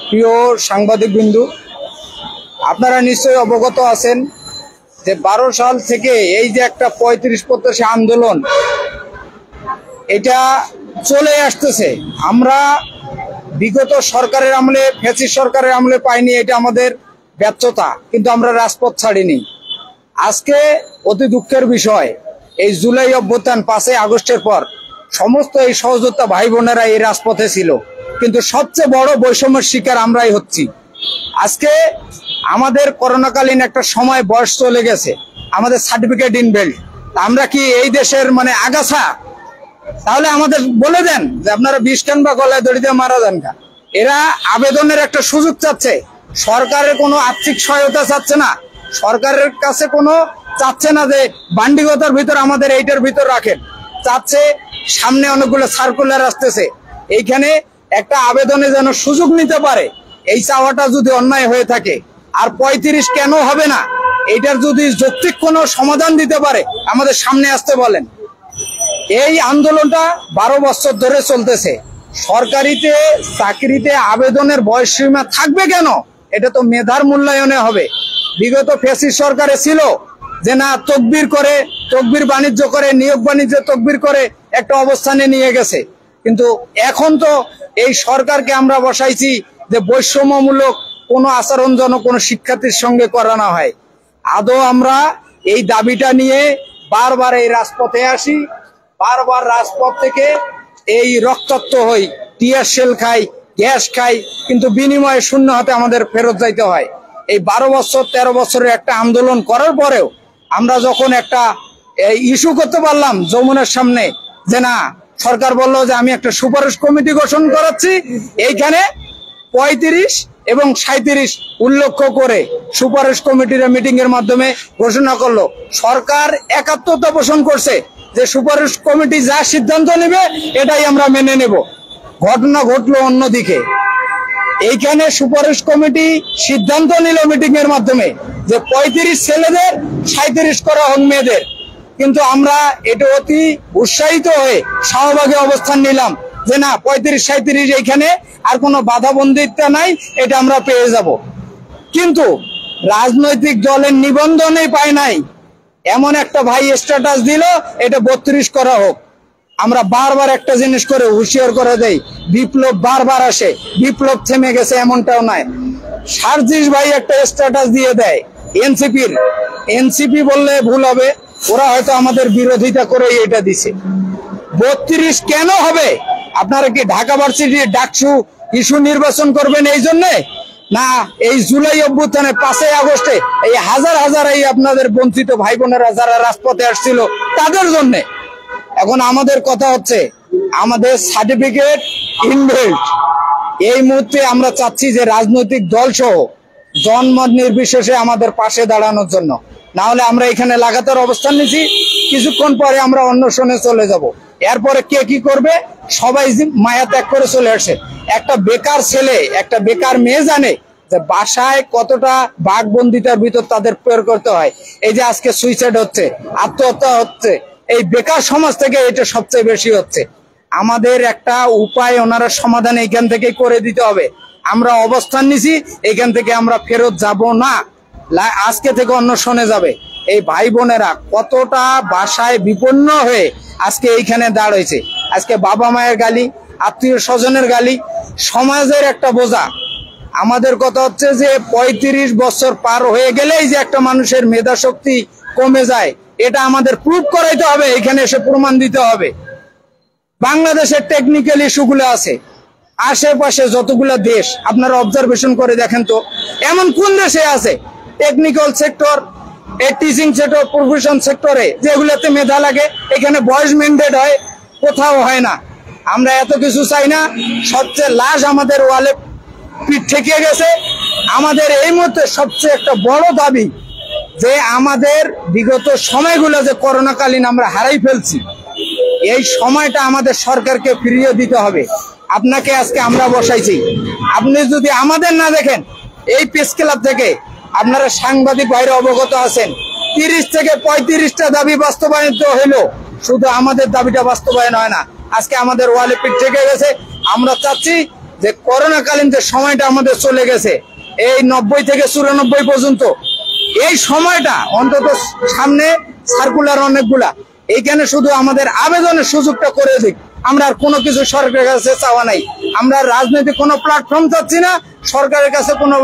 প্রিয় সাংবাদিক বিন্দু, আপনারা নিশ্চয়ই অবগত আছেন যে 12 সাল থেকে এই যে একটা 35-85 আন্দোলন এটা চলে আসতেছে। আমরা বিগত সরকারের আমলে, ফ্যাসিস্ট সরকারের আমলে পাইনি, এটা আমাদের ব্যর্থতা, কিন্তু আমরা রাজপথ ছাড়িনি। আজকে অতি দুঃখের বিষয়, এই জুলাই অভ্যুত্থান 5 আগস্টের পর সমস্ত এই সহযোদ্ধা ভাই বোনেরা এই রাজপথে ছিল, কিন্তু সবচেয়ে বড় বৈষম্যের শিকার আমরাই হচ্ছি। আজকে আমাদের করোনাকালীন একটা সময় বয়স চলে গেছে, আমাদের সার্টিফিকেট ইনভ্যালিড। আমরা কি এই দেশের আগাছা? তাহলে আমাদের বলে দেন যে আপনারা বিষ খান বা গলায় দড়ি দিয়ে মারা যান কা। এরা আবেদনের একটা সুযোগ চাচ্ছে, সরকারের কোনো আর্থিক সহায়তা চাচ্ছে না, সরকারের কাছে কোনো চাচ্ছে না যে বান্ডিগতার ভিতর আমাদের এইটার ভিতর রাখেন, চাচ্ছে সামনে অনেকগুলো সার্কুলার আসতেছে, এইখানে একটা আবেদনে যেন সুযোগ নিতে পারে। এই চাওয়াটা যদি অন্যায় হয়ে থাকে, আর 35 কেন হবে না, এইটার যদি যৌক্তিক কোনো সমাধান দিতে পারে আমাদের সামনে আসতে বলেন। এই আন্দোলনটা 12 বছর ধরে চলতেছে। সরকারিতে চাকরিতে আবেদনের বয়সসীমা থাকবে কেন? এটা তো মেধার মূল্যায়নে হবে। বিগত ফ্যাসিস্ট সরকারে ছিল যে না, তকবির বাণিজ্য করে, নিয়োগ বাণিজ্য তকবির করে একটা অবস্থানে নিয়ে গেছে। কিন্তু এখন তো এই সরকারকে আমরা বসাইছি যে বৈষম্যমূলক কোনো আচরণ যেন কোনো শিক্ষার্থীর সঙ্গে করানো হয়। আদৌ আমরা এই দাবিটা নিয়ে বারবার এই রাজপথে আসি, বারবার রাজপথ থেকে এই রক্তাক্ত হই, টিয়ার শেল খাই, গ্যাস খাই, কিন্তু বিনিময়ে শূন্য হাতে আমাদের ফেরত যাইতে হয়। এই 12 বছর 13 বছরের একটা আন্দোলন করার পরেও আমরা যখন একটা ইস্যু করতে পারলাম যমুনার সামনে, যে না, সরকার বললো যে আমি একটা সুপারিশ কমিটি গঠন করাচ্ছি, এইখানে 35 এবং 37 উল্লেখ করে সুপারিশ কমিটির মিটিং এর মাধ্যমে ঘোষণা করলো। সরকার একাত্মতা পোষণ করছে যে সুপারিশ কমিটি যা সিদ্ধান্ত নেবে এটাই আমরা মেনে নেব। ঘটনা ঘটলো অন্যদিকে, এইখানে সুপারিশ কমিটি সিদ্ধান্ত নিল মিটিং এর মাধ্যমে যে 35 ছেলেদের 37 করা হোক মেয়েদের, কিন্তু আমরা এটা অতি উৎসাহিত হয়ে শাহবাগে অবস্থান নিলাম যে না, 35-37 এইখানে আর কোনো বাধাবন্দিতা নাই, এটা আমরা পেয়ে যাব। কিন্তু রাজনৈতিক দলের নিবন্ধনে পায় নাই, এমন একটা ভাই স্ট্যাটাস দিল এটা 32 করা হোক। আমরা বারবার একটা জিনিস করে হুঁশিয়ার করে দেই, বিপ্লব বারবার আসে, বিপ্লব থেমে গেছে এমনটাও নয়। সার্জিস ভাই একটা স্ট্যাটাস দিয়ে দেয় এনসিপি বললে ভুল হবে, ওরা হয়তো আমাদের বিরোধিতা করে এটা দিছে। 32 কেন হবে? আপনারা কি ঢাকা ভার্সিটির ডাকসু ইস্যু নির্বাচন করবেন এই জন্যে? না, এই জুলাই অভ্যুত্থানে 5 আগস্টে এই হাজার হাজার এই আপনাদের বঞ্চিত ভাই বোনেরা যারা রাজপথে আসছিল তাদের জন্যে? এখন আমাদের কথা হচ্ছে আমাদের সার্টিফিকেট ইনভ্যালিড। এই মুহূর্তে আমরা চাচ্ছি যে রাজনৈতিক দল সহ জনমত নির্বিশেষে আমাদের পাশে দাঁড়ানোর জন্য, না হলে আমরা এখানে লাগাতার অবস্থান নিচ্ছি, কিছুক্ষণ পরে আমরা অন্বেষণে চলে যাব। এরপরে কে কি করবে সবাই মায়া ত্যাগ করে চলে আসে। একটা বেকার ছেলে, একটা বেকার মেয়ে জানে যে বাসায় কতটা বাঘবন্দিতার ভিতর তাদের প্রয়োগ করতে হয়। এই যে আজকে সুইসাইড হচ্ছে, আত্মহত্যা হচ্ছে, এই বেকার সমাজ থেকে এটা সবচেয়ে বেশি হচ্ছে। আমাদের একটা উপায় ওনারা সমাধান এইখান থেকে করে দিতে হবে। আমরা অবস্থান নিছি, এখান থেকে আমরা ফেরত যাব না, আজকে থেকে অন্বেষণে যাবে। এই ভাই বোনেরা কতটা বাসায় বিপন্ন হয়ে আজকে এইখানে দাঁড়াইছে। আজকে বাবা মায়ের গালি, আত্মীয় স্বজনের গালি, সমাজের একটা বোঝা। আমাদের কথা হচ্ছে যে 35 বছর পার হয়ে গেলেই যে একটা মানুষের মেধা শক্তি কমে যায়, এটা আমাদের প্রুভ করাইতে হবে, এখানে এসে প্রমাণ দিতে হবে। বাংলাদেশের টেকনিক্যাল ইস্যুগুলো আছে, আশেপাশে যতগুলা দেশ আপনারা অবজারভেশন করে দেখেন তো, এমন কোন দেশে আছে technical sector, teaching sector, profession সেক্টরে যেগুলোতে মেধা লাগে, এখানে বয়স মেন্ডেট হয়? কোথাও হয় না। আমরা এত কিছু চাই না, সবচেয়ে লাশ আমাদের ওয়ালে পিঠ ঠেকিয়ে গেছে। আমাদের এই মুহূর্তে সবচেয়ে একটা বড় দাবি যে আমাদের বিগত সময়গুলো যে করোনাকালীন আমরা হারাই ফেলছি, এই সময়টা আমাদের সরকারকে ফিরিয়ে দিতে হবে। আপনাকে আজকে আমরা বসাইছি, আপনি যদি আমাদের না দেখেন, এই প্রেস ক্লাব থেকে আপনারা সাংবাদিক ভাইরা অবগত আছেন, 30 থেকে 35টা দাবি বাস্তবায়িত হইলো, শুধু আমাদের দাবিটা বাস্তবায়ন হয় না। আজকে আমাদের ওয়ালে পিঠ থেকে গেছে। আমরা চাচ্ছি যে করোনাকালীন যে সময়টা আমাদের চলে গেছে এই 90 থেকে 94 পর্যন্ত, এই সময়টা অন্তত সামনে সার্কুলার অনেকগুলা, এইখানে শুধু আমাদের আবেদনের সুযোগটা করে দিক। আমরা আর কোনো কিছু সরকারের কাছে চাওয়া নাই, আমরা রাজনৈতিক কোনো প্ল্যাটফর্ম চাচ্ছি না, সরকারের কাছে কোনো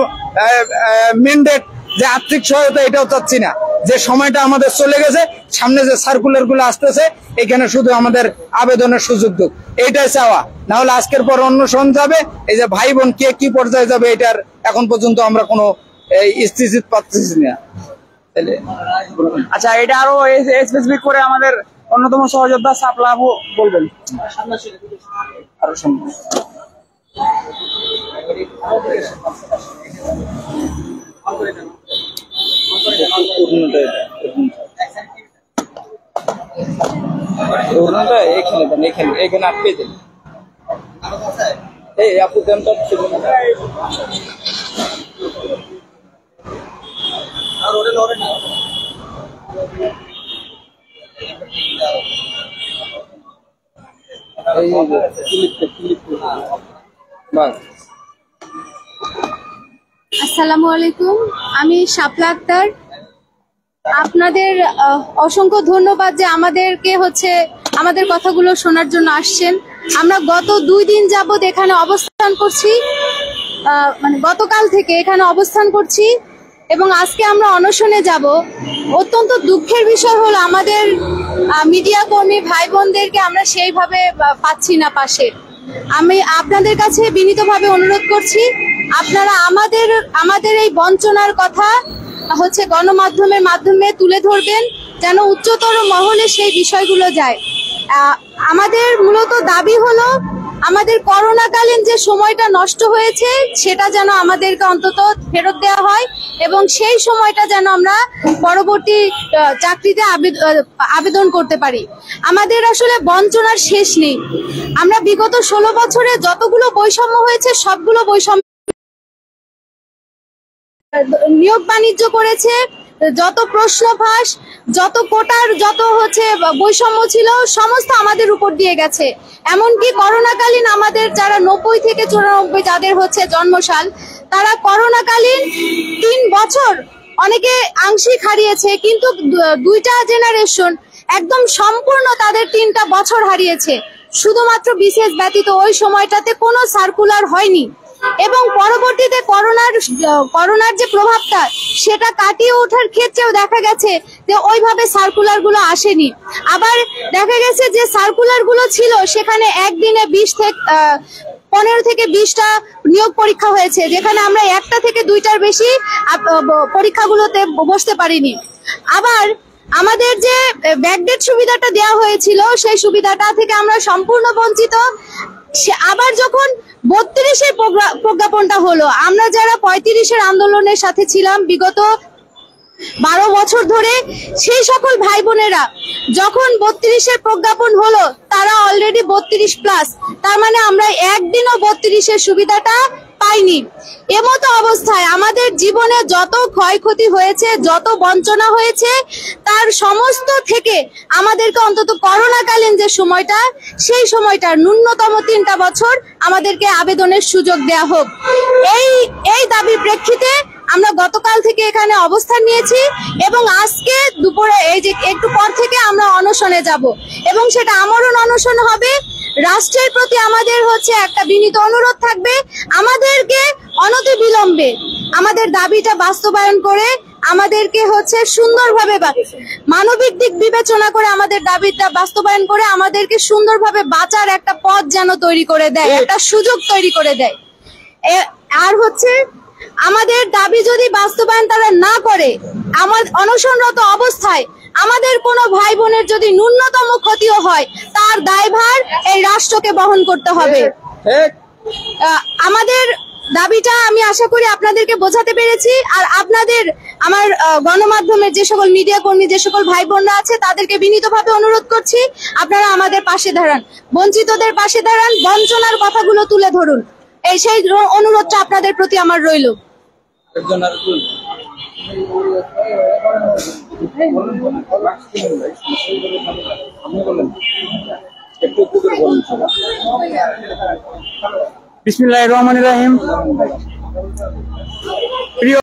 ম্যান্ডেট যে আর্থিক সহায়তা এটাও চাচ্ছি না। যে সময়টা আমাদের চলে গেছে, সামনে যে সার্কুলার গুলো আসতেছে এখানে শুধু আমাদের আবেদনের সুযোগ দিক, এইটাই চাওয়া। না হলে আজকের পর অন্বেষণ যাবে, এই যে ভাই বোন কে কি পর্যায়ে যাবে এটার এখন পর্যন্ত আমরা কোনো স্থিতিশীল পাচ্ছি না। আচ্ছা, এটা আরো স্পেসিফিক করে আমাদের অন্যতম সহযোদ্ধা সাপলা বলবেন। আরো সম্ভব এখানে আটকে দেন, এই আপু দামটা আসসালামু আলাইকুম, আমি শাপলা আক্তার। আপনাদের অসংখ্য ধন্যবাদ যে আমাদেরকে আমাদের কথাগুলো শোনার জন্য আসছেন। আমরা গত 2 দিন যাবত এখানে অবস্থান করছি, মানে গতকাল থেকে এখানে অবস্থান করছি এবং আজকে আমরা অনশনে যাব। অত্যন্ত দুঃখের বিষয় হলো আমাদের মিডিয়া কর্মী ভাই বোনদেরকে আমরা সেইভাবে পাচ্ছি না পাশে। আমি আপনাদের কাছে বিনীতভাবে অনুরোধ করছি, আপনারা আমাদের এই বঞ্চনার কথা গণমাধ্যমের মাধ্যমে তুলে ধরবেন, যেন উচ্চতর মহলে সেই বিষয়গুলো যায়। আমাদের মূলত দাবি হলো আমাদের করোনাকালীন যে সময়টা নষ্ট হয়েছে সেটা যেন আমাদেরকে অন্তত ফেরত দেওয়া হয় এবং সেই সময়টা যেন আমরা পরবর্তী চাকরিতে আবেদন করতে পারি। আমাদের আসলে বঞ্চনার শেষ নেই। আমরা বিগত 16 বছরে যতগুলো বৈষম্য হয়েছে সবগুলো বৈষম্য, নিয়োগ বাণিজ্য করেছে, যত প্রশ্ন ফাঁস, যত কোটার বৈষম্য ছিল সমস্ত আমাদের উপর দিয়ে গেছে। এমনকি করোনাকালীন আমাদের যারা 90 থেকে 94 যাদের জন্মসাল, তারা করোনাকালীন 3 বছর অনেকে আংশিক হারিয়েছে, কিন্তু 2টা জেনারেশন একদম সম্পূর্ণ তাদের 3টা বছর হারিয়েছে। শুধুমাত্র বিশেষ ব্যতীত ওই সময়টাতে কোনো সার্কুলার হয়নি এবং পরবর্তীতে করোনার যে প্রভাবটা সেটা কাটিয়ে ওঠার ক্ষেত্রেও দেখা গেছে যে ওইভাবে সার্কুলার গুলো আসেনি। আবার দেখা গেছে যে সার্কুলার গুলো ছিল সেখানে একদিনে 15 থেকে 20টা নিয়োগ পরীক্ষা হয়েছে, যেখানে আমরা 1টা থেকে 2টার বেশি পরীক্ষাগুলোতে বসতে পারিনি। আবার আমাদের যে ব্যাকডেট সুবিধাটা দেওয়া হয়েছিল সেই সুবিধাটা থেকে আমরা সম্পূর্ণ বঞ্চিত। আবার যখন 32-এর প্রজ্ঞাপনটা হলো, আমরা যারা 35-এর আন্দোলনের সাথে ছিলাম বিগত 12 বছর ধরে, সেই সকল ভাই বোনেরা যখন 32-এর প্রজ্ঞাপন হলো তারা অলরেডি 32+, তার মানে আমরা একদিনও 32-এর সুবিধাটা পাইনি। এমতো অবস্থায় আমাদের জীবনে যত ক্ষয়ক্ষতি হয়েছে, যত বঞ্চনা হয়েছে, তার সমস্ত থেকে আমাদেরকে অন্তত করোনাকালীন যে সময়টা, সেই সময়টার ন্যূনতম 3টা বছর আমাদেরকে আবেদনের সুযোগ দেয়া হোক। এই দাবির প্রেক্ষিতে আমরা গতকাল থেকে এখানে অবস্থান নিয়েছি এবং আজকে দুপুরে এই যে একটু পর থেকে আমরা অনশনে যাব এবং সেটা আমরণ অনশন হবে। রাষ্ট্রের প্রতি আমাদের একটা বিনীত অনুরোধ থাকবে, আমাদেরকে অনতিবিলম্বে আমাদের দাবিটা বাস্তবায়ন করে আমাদেরকে সুন্দরভাবে মানবিক দিক বিবেচনা করে আমাদের দাবিটা বাস্তবায়ন করে আমাদেরকে সুন্দরভাবে বাঁচার একটা পথ যেন তৈরি করে দেয়, একটা সুযোগ তৈরি করে দেয়। আর আমাদের দাবি যদি বাস্তবায়ন তারা না করে, আমার অনশনরত অবস্থায় আমাদের কোনো ভাই বোনের যদি ন্যূনতম ক্ষতিও হয় তার দায়ভার এই রাষ্ট্রকে বহন করতে হবে। আমাদের দাবিটা আমি আশা করি আপনাদেরকে বোঝাতে পেরেছি। আর আমার গণমাধ্যমের যে সকল মিডিয়া কর্মী, যে সকল ভাই বোনরা আছে তাদেরকে বিনীতভাবে অনুরোধ করছি, আপনারা আমাদের পাশে দাঁড়ান, বঞ্চিতদের পাশে দাঁড়ান, বঞ্চনার কথাগুলো তুলে ধরুন। সেই অনুরোধটা আপনাদের প্রতি আমার রইল। একটু বিসমিল্লাহির রহমানির রহিম। প্রিয়